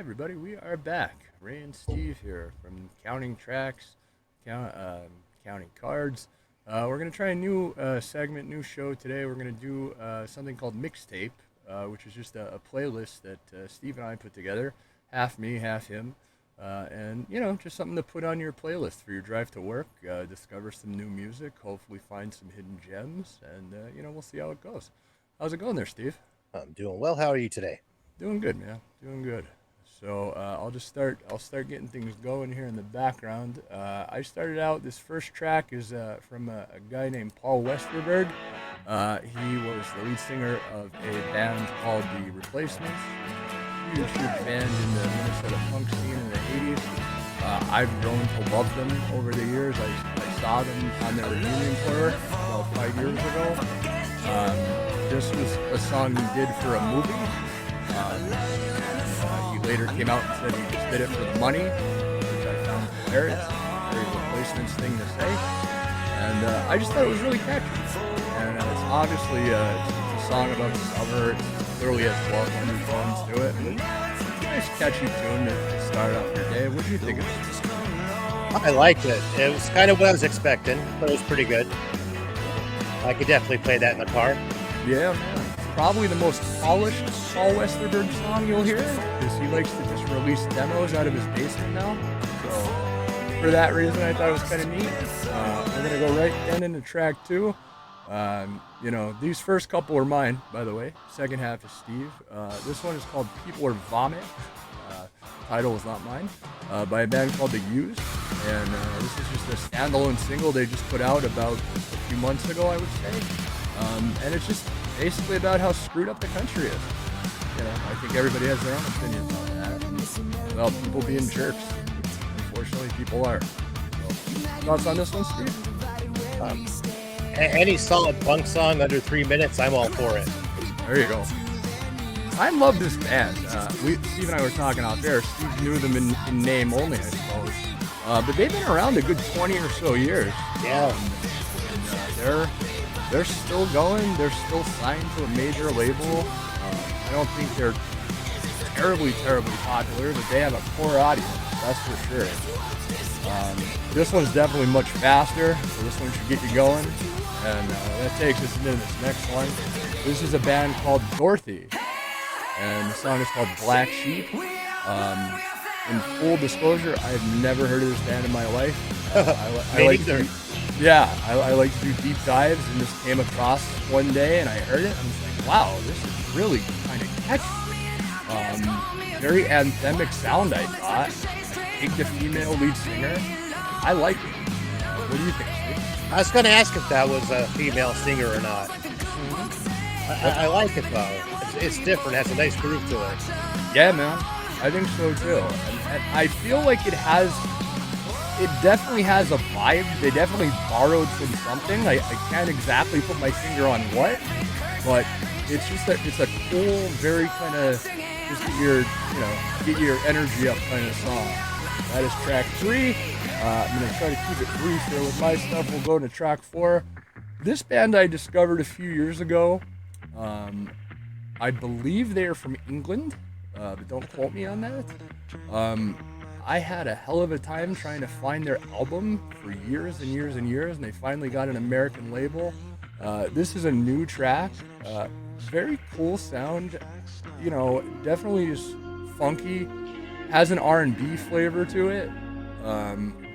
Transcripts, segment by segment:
Everybody, we are back. Ray and Steve here from Counting Tracks, Counting Cards. We're going to try a new segment, new show today. We're going to do something called Mixtape, which is just a playlist that Steve and I put together, half me, half him. And, just something to put on your playlist for your drive to work, discover some new music, hopefully find some hidden gems, and, we'll see how it goes. How's it going there, Steve? I'm doing well. How are you today? Doing good, man. Doing good. So I'll just start. I'll start getting things going here in the background. I started out. This first track is from a guy named Paul Westerberg. He was the lead singer of a band called The Replacements. Huge, huge band in the Minnesota punk scene in the '80s. I've grown to love them over the years. I saw them on their reunion tour about 5 years ago. This was a song he did for a movie. He later came out and said he just did it for the money, which I found hilarious. Very Replacements thing to say. And I just thought it was really catchy. And it's obviously it's a song about summer. It clearly has love undertones to it. But it's a nice catchy tune to start off your day. What do you think of it? I liked it. It was kind of what I was expecting, but it was pretty good. I could definitely play that in the car. Yeah, man. Probably the most polished Paul Westerberg song you'll hear, because he likes to just release demos out of his basement now. So for that reason, I thought it was kind of neat. I'm gonna go right then into track two. These first couple are mine, by the way. Second half is Steve. This one is called "People Are Vomit." Title is not mine. By a band called The Used, and this is just a standalone single they just put out about a few months ago, I would say. And it's just basically about how screwed up the country is. I think everybody has their own opinion about that. And, well, people being jerks. Unfortunately, people are. So, thoughts on this one, Steve? Any solid punk song under 3 minutes, I'm all for it. There you go. I love this band. Steve and I were talking out there. Steve knew them in name only, I suppose. But they've been around a good 20 or so years. Yeah. They're still going. They're still signed to a major label. I don't think they're terribly popular, but they have a core audience. That's for sure. This one's definitely much faster, so this one should get you going. And that takes us into this next one. This is a band called Dorothy, and the song is called Black Sheep. In full disclosure, I've never heard of this band in my life. I like to, I like to do deep dives, and this came across one day, and I heard it. I was like, wow, this is really kind of catchy. Very anthemic sound, I thought. Take the female lead singer. I like it. What do you think, Steve? I was going to ask if that was a female singer or not. I like it though. It's different. It has a nice groove to it. Yeah, man. I think so too. And I feel like it definitely has a vibe. They definitely borrowed from something. I can't exactly put my finger on what, but it's just it's a cool, very kind of just get your energy up kind of song. That is track 3. I'm gonna try to keep it brief here with my stuff. We'll go to track 4. This band I discovered a few years ago. I believe they are from England, but don't quote me on that. I had a hell of a time trying to find their album for years and years and years, and they finally got an American label. This is a new track. Very cool sound. Definitely is funky. Has an R&B flavor to it,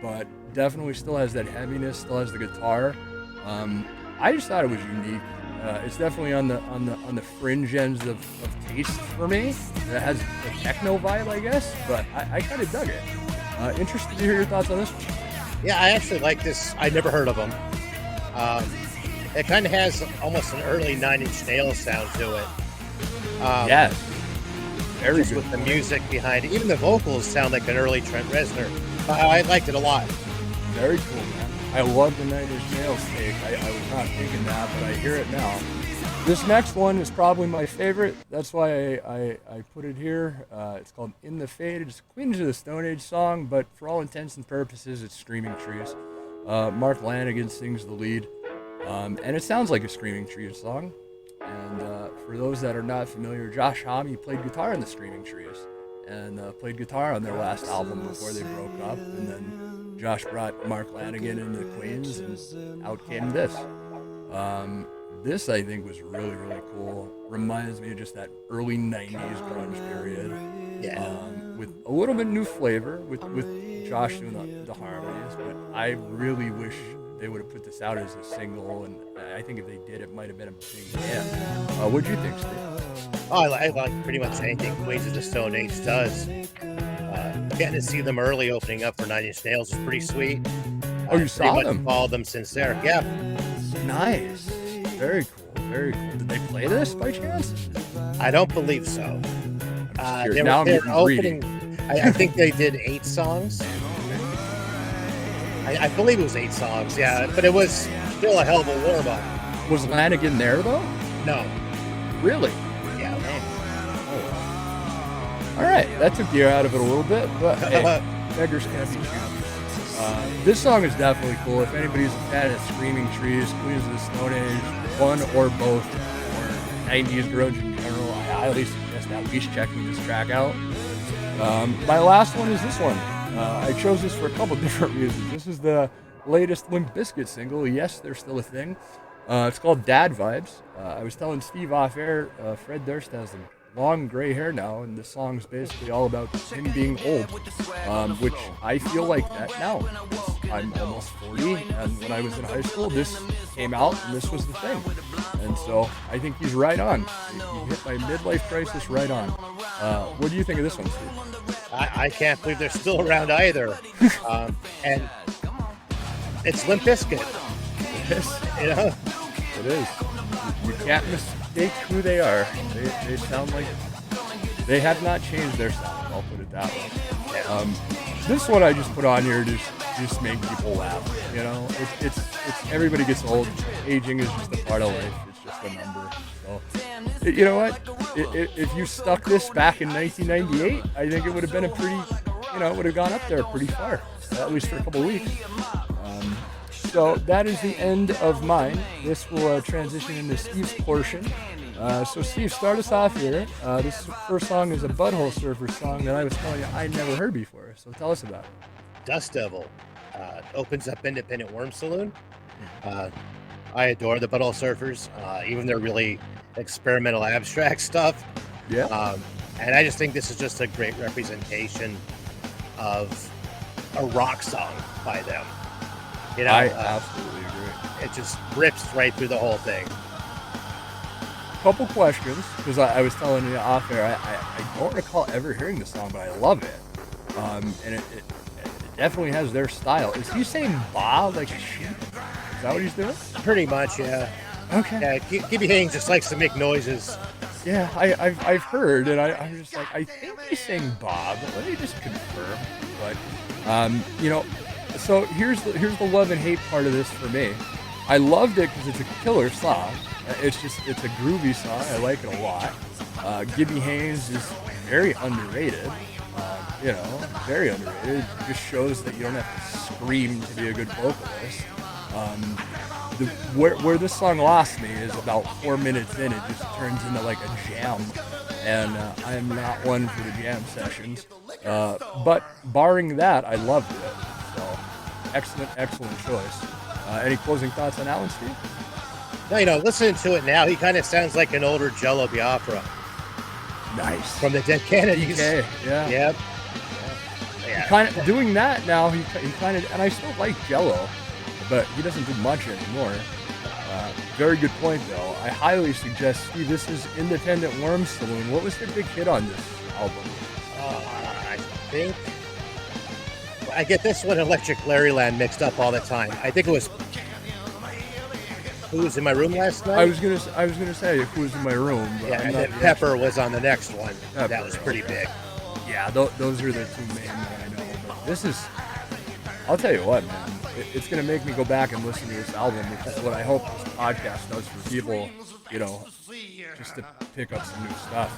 but definitely still has that heaviness. Still has the guitar. I just thought it was unique. It's definitely on the fringe ends of taste for me. It has a techno vibe, I guess, but I kind of dug it. Interested to hear your thoughts on this one. Yeah, I actually like this. I'd never heard of them. It kind of has almost an early 9-Inch Nails sound to it. Yes. Very just good. with the music behind it. Even the vocals sound like an early Trent Reznor. I liked it a lot. Very cool, man. I love the 9-Inch Nails take. I was not thinking that, but I hear it now. This next one is probably my favorite. That's why I put it here. It's called In the Fade. It's a Queens of the Stone Age song, but for all intents and purposes, it's Screaming Trees. Mark Lanigan sings the lead, and it sounds like a Screaming Trees song. And for those that are not familiar, Josh Homme played guitar in the Screaming Trees. and played guitar on their last album before they broke up. And then Josh brought Mark Lanigan into Queens, and out came this. This I think was really, really cool. Reminds me of just that early 90s grunge period. Yeah. With a little bit new flavor with Josh doing the harmonies, but I really wish they would have put this out as a single, and I think if they did, it might have been a big hit. What'd you think, Steve? Oh, I like pretty much anything Queens of the Stone Age does. Getting to see them early opening up for Nine Inch Nails was pretty sweet. Oh, you saw them? Followed them since there. Yeah. Nice. Very cool. Very cool. Did they play this by chance? I don't believe so. Now I'm getting opening. I think they did 8 songs. I believe it was 8 songs. Yeah, but it was still a hell of a warm up. Was Lanigan there though? No. Really? Yeah. Oh. All right, that took the air out of it a little bit, but hey, beggars can't be choosers. This song is definitely cool. If anybody's a fan of Screaming Trees, Queens of the Stone Age, one or both, or 90s grunge in general, I highly suggest at least checking this track out. My last one is this one. I chose this for a couple different reasons. This is the latest Limp Bizkit single. Yes, they're still a thing. It's called Dad Vibes. I was telling Steve off air, Fred Durst has long gray hair now, and the song's basically all about him being old, which I feel like that now. I'm almost 40, and when I was in high school, this came out, and this was the thing. And so I think he's right on. He hit my midlife crisis right on. What do you think of this one, Steve? I can't believe they're still around either. And it's Limp Bizkit. Yes. You know? It is. You can't mistake who they are. They sound like they have not changed their sound. I'll put it that way. This one I just put on here to just make people laugh. You know, it's everybody gets old. Aging is just a part of life. It's just a number. So, you know what? If you stuck this back in 1998, I think it would have been a pretty, it would have gone up there pretty far, at least for a couple weeks. So that is the end of mine. This will transition into Steve's portion. So Steve, start us off here. This first song is a Butthole Surfers song that I was telling you I never heard before. So tell us about it. Dust Devil opens up Independent Worm Saloon. I adore the Butthole Surfers, even their really experimental abstract stuff. Yeah. And I just think this is just a great representation of a rock song by them. You know, I absolutely agree. It just rips right through the whole thing. Couple questions, because I was telling you off air, I don't recall ever hearing the song, but I love it. And it definitely has their style. Is he saying "ba" like a sheep? Is that what he's doing? Pretty much, yeah. Okay. Yeah, Gibby Haynes just likes to make noises. Yeah, I've heard, and I'm just like, I think he's saying "ba," but let me just confirm. But so here's the love and hate part of this for me. I loved it because it's a killer song. It's a groovy song. I like it a lot. Gibby Haynes is very underrated. Very underrated. It just shows that you don't have to scream to be a good vocalist. Where this song lost me is about 4 minutes in. It just turns into like a jam, and I'm not one for the jam sessions. But barring that, I loved it. So excellent choice. Any closing thoughts on Alan, Steve? No, listening to it now, he kind of sounds like an older Jello Biafra. Nice. From the Dead Kennedys. DK, yeah. Yep. Yeah. Kind of doing that now. He kind of, and I still like Jello, but he doesn't do much anymore. Very good point, though. I highly suggest, Steve, this is Independent Worm Saloon. What was the big hit on this album? I get this one Electric Larryland mixed up all the time. I think it was Who Was in My Room Last Night? I was gonna say Who Was in My Room. But yeah, and then Pepper was on the next one. That was pretty big. Yeah, those are the two main that I know. But this is, I'll tell you what, man. It's gonna make me go back and listen to this album, which is what I hope this podcast does for people. Just to pick up some new stuff.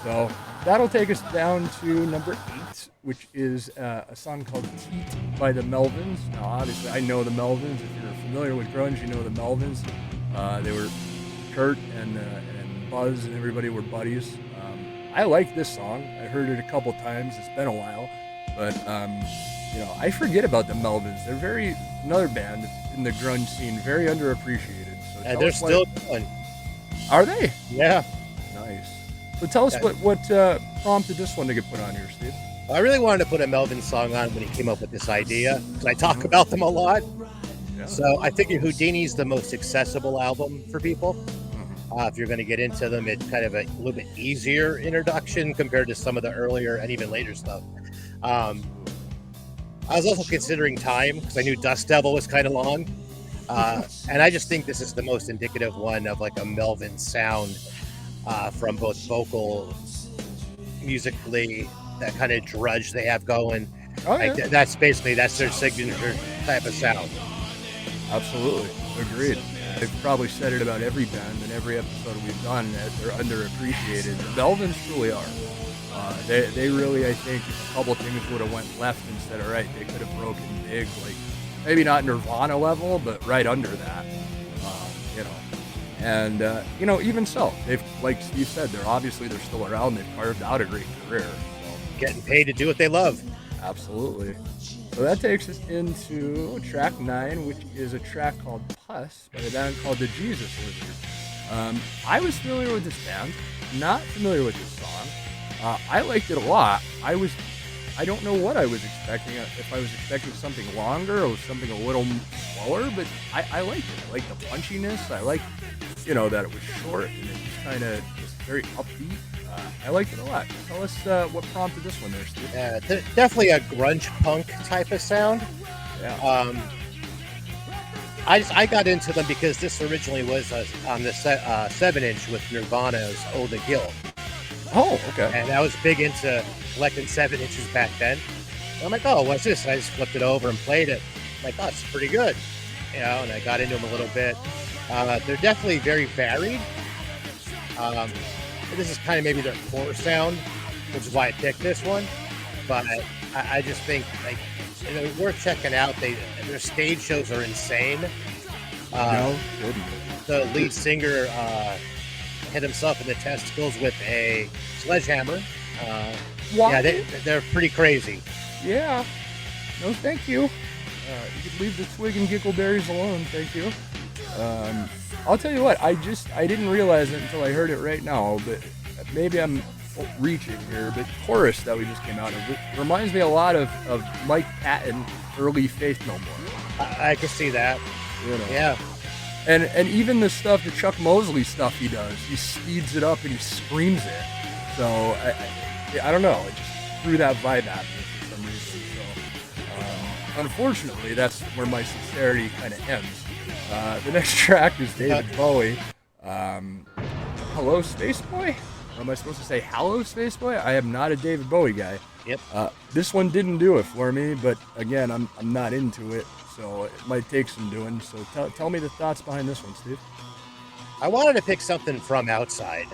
So that'll take us down to number 8, which is a song called Teat by the Melvins. Now, obviously, I know the Melvins. If you're familiar with grunge, you know the Melvins. They were Kurt and Buzz and everybody were buddies. I like this song. I heard it a couple times. It's been a while, but I forget about the Melvins. They're another band in the grunge scene, very underappreciated. So And they're still going. Are they? Yeah. Nice. So tell us what prompted this one to get put on here, Steve. I really wanted to put a Melvin song on when he came up with this idea, because I talk about them a lot. Yeah. So I figured Houdini's the most accessible album for people. If you're going to get into them, it's kind of a little bit easier introduction compared to some of the earlier and even later stuff. I was also considering time because I knew Dust Devil was kind of long. And I just think this is the most indicative one of like a Melvin sound from both vocal, musically, that kind of drudge they have going. Oh, yeah. That's their signature type of sound. Absolutely. Agreed. I've probably said it about every band and every episode we've done that they're underappreciated. The Melvins truly are. They really, I think, a couple of things would have went left instead of right. They could have broken big, like maybe not Nirvana level, but right under that. And even so, they've, like Steve said, they're still around. They've carved out a great career. So. Getting paid to do what they love. Absolutely. So that takes us into track 9, which is a track called Puss by a band called the Jesus Lizard. I was familiar with this band, not familiar with this song. I liked it a lot. I don't know what I was expecting, if I was expecting something longer or something a little slower, but I liked it. I liked the punchiness. I liked, that it was short and it was kind of just very upbeat. I liked it a lot. Tell us what prompted this one there, Steve. Yeah, definitely a grunge punk type of sound. Yeah. I got into them because this originally was on the 7-inch with Nirvana's "Oh the Guild." Oh, okay. And I was big into collecting 7-inches back then. And I'm like, oh, what's this? And I just flipped it over and played it. I'm like, oh, it's pretty good. And I got into them a little bit. They're definitely very varied. This is kind of maybe their core sound, which is why I picked this one. But I just think they're worth checking out. Their stage shows are insane. The lead singer hit himself in the testicles with a sledgehammer. What? Yeah, they're pretty crazy. Yeah. No, thank you. You could leave the twig and giggleberries alone, thank you. I'll tell you what, I didn't realize it until I heard it right now, but maybe I'm reaching here, but chorus that we just came out of, it reminds me a lot of Mike Patton, early Faith No More. I can see that. Yeah. And even the stuff, the Chuck Mosley stuff he does, he speeds it up and he screams it. So I don't know, it just threw that vibe at me for some reason. So unfortunately, that's where my sincerity kind of ends. The next track is David Bowie. Hello, Space Boy? Or am I supposed to say hello, Space Boy? I am not a David Bowie guy. Yep. This one didn't do it for me, but again, I'm not into it, so it might take some doing. So tell me the thoughts behind this one, Steve. I wanted to pick something from outside,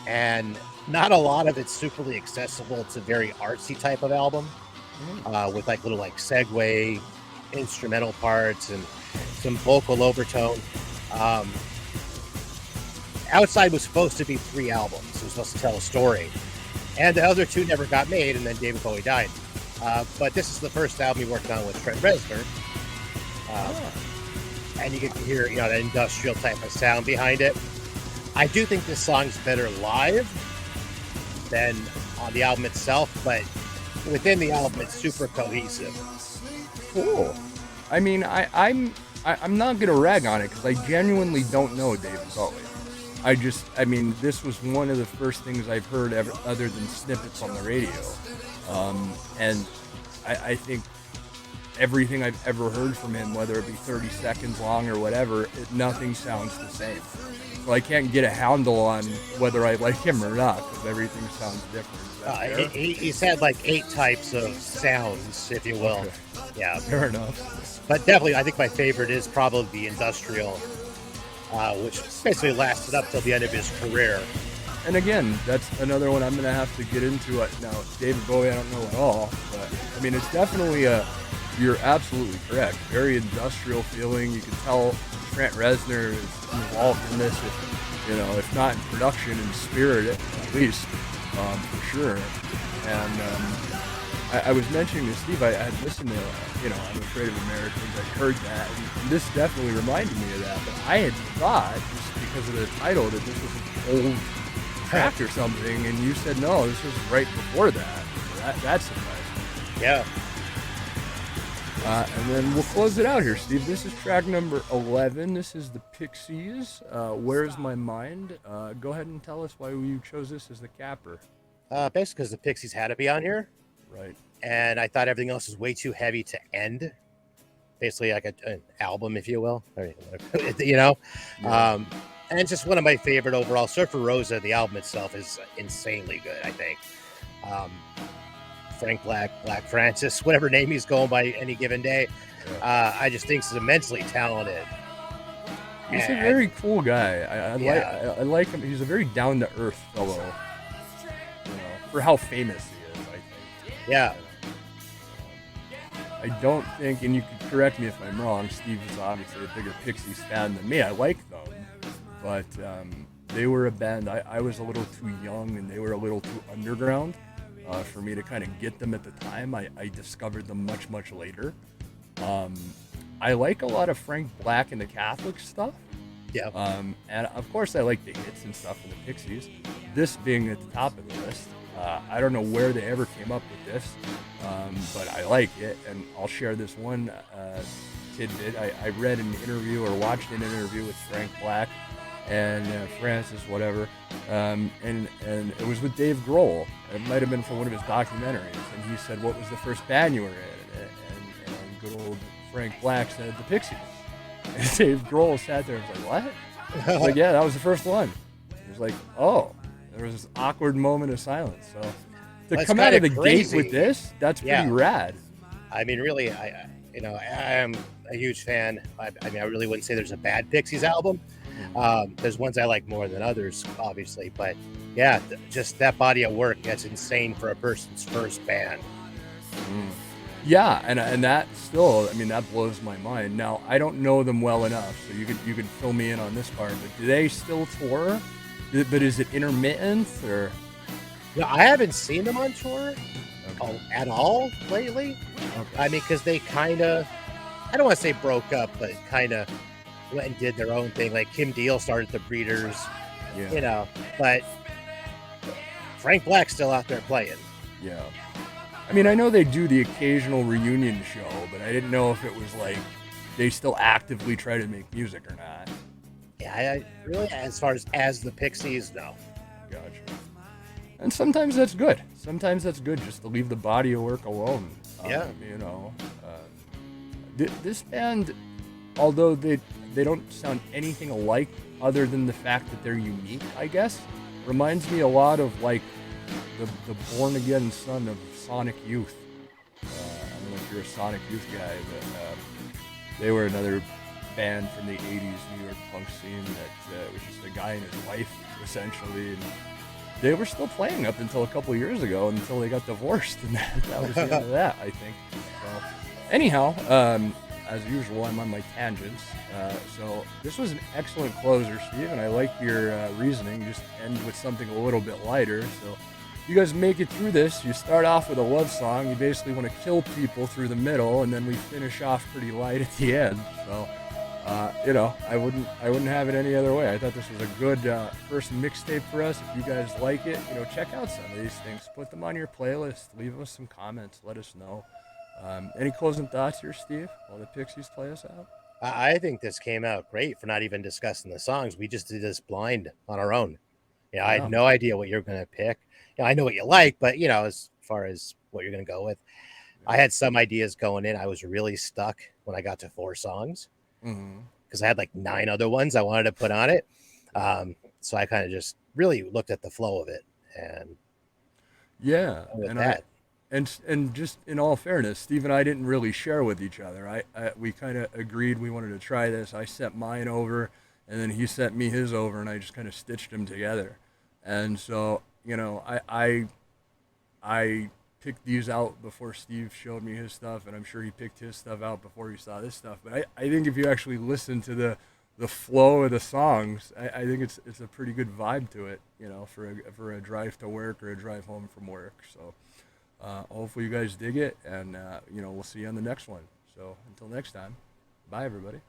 and not a lot of it's superly accessible. It's a very artsy type of album, with little segue instrumental parts and some vocal overtone. Outside was supposed to be 3 albums. It was supposed to tell a story. And the other 2 never got made, and then David Bowie died. But this is the first album he worked on with Trent Reznor. And you get to hear, that industrial type of sound behind it. I do think this song's better live than on the album itself, but within the album, it's super cohesive. Cool. I mean, I'm not gonna rag on it because I genuinely don't know David Bowie. This was one of the first things I've heard ever, other than snippets on the radio. And I think everything I've ever heard from him, whether it be 30 seconds long or whatever, nothing sounds the same. So I can't get a handle on whether I like him or not because everything sounds different. He's had 8 types of sounds, if you will. Okay. Yeah. Fair enough. But definitely, I think my favorite is probably the industrial, which basically lasted up till the end of his career. And again, that's another one I'm going to have to get into. Now, David Bowie, I don't know at all, but it's definitely you're absolutely correct. Very industrial feeling. You can tell Trent Reznor is involved in this, if not in production, in spirit at least. for sure. And I was mentioning to Steve, I had listened to, I'm Afraid of Americans. I heard that, and this definitely reminded me of that. But I had thought, just because of the title, that this was an old track or something, and you said no, this was right before that. So that surprised me. Yeah. And then we'll close it out here, Steve. This is track number 11. This is the Pixies. Where's My Mind? Go ahead and tell us why you chose this as the capper. Basically, because the Pixies had to be on here. Right. And I thought everything else was way too heavy to end. Basically, like an album, if you will. Yeah. And it's just one of my favorite overall. Surfer Rosa, the album itself, is insanely good, I think. Frank Black Francis, whatever name he's going by any given day. Yeah. I just think he's immensely talented. He's a very cool guy. I like him. He's a very down-to-earth fellow. For how famous he is, I think. Yeah. I don't think, and you can correct me if I'm wrong, Steve is obviously a bigger Pixies fan than me. I like them, but they were a band. I was a little too young, and they were a little too underground for me to kind of get them at the time. I discovered them much, much later. I like a lot of Frank Black and the Catholic stuff. Yeah. And of course, I like the hits and stuff from the Pixies. This being at the top of the list. I don't know where they ever came up with this, but I like it, and I'll share this one tidbit. I read an interview or watched an interview with Frank Black and Francis, whatever, and it was with Dave Grohl. It might have been for one of his documentaries, and he said, "What was the first band you were in?" And good old Frank Black said, "The Pixies." And Dave Grohl sat there and was like, "What?" I was like, "Yeah, that was the first one." He was like, "Oh." There was this awkward moment of silence. So to come out of the gate with this, that's pretty rad. I mean, really, I am a huge fan. I really wouldn't say there's a bad Pixies album. There's ones I like more than others, obviously. But yeah, just that body of work, that's insane for a person's first band. Yeah, and that still, that blows my mind. Now, I don't know them well enough, so you could fill me in on this part. But do they still tour? But is it intermittent or? No, I haven't seen them on tour at all lately. Okay. Because they kind of, I don't want to say broke up, but kind of went and did their own thing. Like Kim Deal started the Breeders, but Frank Black's still out there playing. Yeah. I know they do the occasional reunion show, but I didn't know if it was like they still actively try to make music or not. Yeah, I really, as far as the Pixies, no. Gotcha. And sometimes that's good. Sometimes that's good just to leave the body of work alone. Yeah. This band, although they don't sound anything alike other than the fact that they're unique, I guess, reminds me a lot of like the Born Again son of Sonic Youth. I don't know if you're a Sonic Youth guy, but they were another band from the 80s New York punk scene that was just a guy and his wife, essentially, and they were still playing up until a couple years ago, until they got divorced, and that was the end of that, I think. So, anyhow, as usual, I'm on my tangents. So this was an excellent closer, Steve, and I like your reasoning. Just end with something a little bit lighter. So you guys make it through this. You start off with a love song. You basically want to kill people through the middle, and then we finish off pretty light at the end. So. I wouldn't have it any other way. I thought this was a good first mixtape for us. If you guys like it, check out some of these things. Put them on your playlist. Leave us some comments. Let us know. Any closing thoughts here, Steve, while the Pixies play us out? I think this came out great for not even discussing the songs. We just did this blind on our own. I had no idea what you're going to pick. I know what you like, but, as far as what you're going to go with, I had some ideas going in. I was really stuck when I got to 4 songs. Because I had like 9 other ones I wanted to put on it. So I kind of just really looked at the flow of it. And and just in all fairness, Steve and I didn't really share with each other. We kind of agreed we wanted to try this. I sent mine over, and then he sent me his over, and I just kind of stitched them together. And so, I picked these out before Steve showed me his stuff, and I'm sure he picked his stuff out before he saw this stuff. But I think if you actually listen to the flow of the songs, I think it's a pretty good vibe to it, you know, for a drive to work or a drive home from work. So hopefully you guys dig it, and you know, we'll see you on the next one. So until next time, bye everybody.